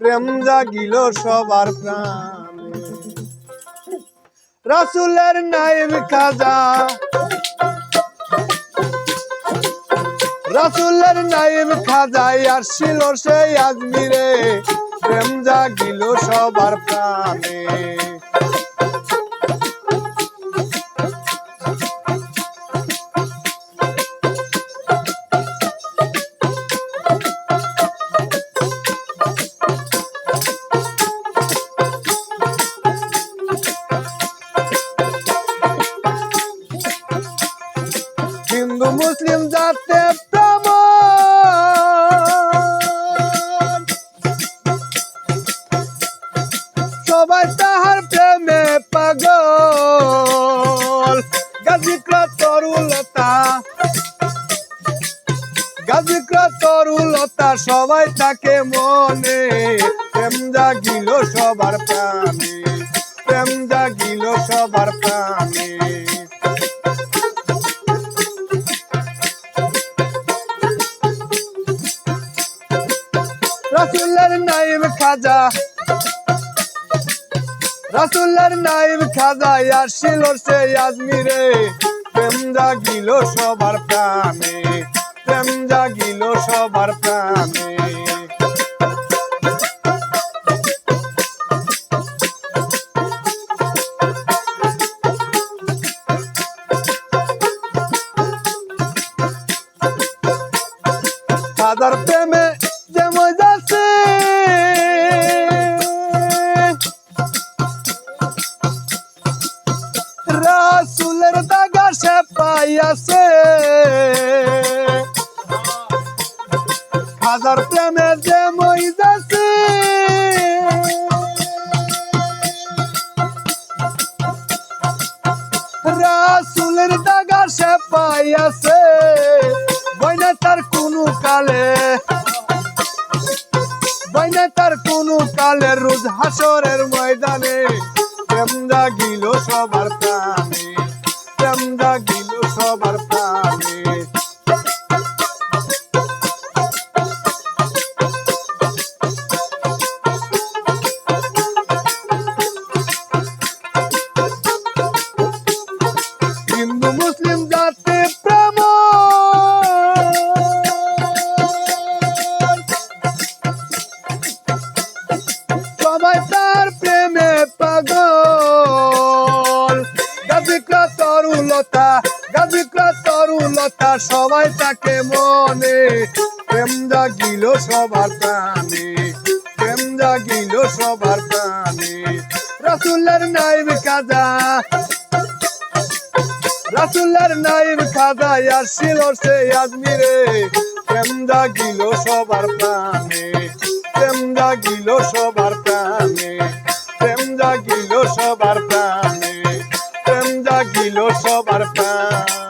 প্রেম জাগিল সবার প্রাণে। রাসূলের নাইব খাজা, রাসূলের নাইব খাজাই আসছিল সেই আজমিরে, প্রেম জাগিল সবার প্রাণে। হিন্দু মুসলিম জাতে প্রেম, সবাই তাহার প্রেমে পাগল। গাজীপুর তরুলতা, গাজীপুর তরুলতা সবাই তাকে মনে, প্রেম জাগিল সবার প্রাণে, প্রেম জাগিল সবার প্রাণে। রাসূলের নাইব খাজা, রাসূলের নাইব খাজা আসছিল সেই আজমিরে, প্রেম জাগিল সবার প্রাণে, প্রেম জাগিল সবার প্রাণে। খাজার প্রেমে যে মজা আছে, রাসূলের দাগা সে পাইয়াছে। খাজার প্রেমে যে মজা আছে, রাসূলের দাগা সে পাইয়াছে। বইনা তার কোনো কালে, বইনা তার কোনো কালে রোজ হাসরের ময়দানে, প্রেম জাগিল সবার প্রাণে, প্রেম জাগিল সবার প্রাণে। হিন্দু মুসলিম জাতে প্রেম, সবাই তার প্রেমে পাগল। গাজীপুর তরুলতা, গাজীপুর তরুলতা সবাই তাকে মনে, প্রেম জাগিল সবার প্রাণে, প্রেম জাগিল সবার প্রাণে। রাসূলের নাইব খাজা, রাসূলের নাইব খাজা আসছিল সেই আজমিরে, প্রেম জাগিল সবার প্রাণে, প্রেম জাগিল সবার প্রাণে, প্রেম জাগিল সবার প্রাণে, প্রেম জাগিল সবার প্রাণে।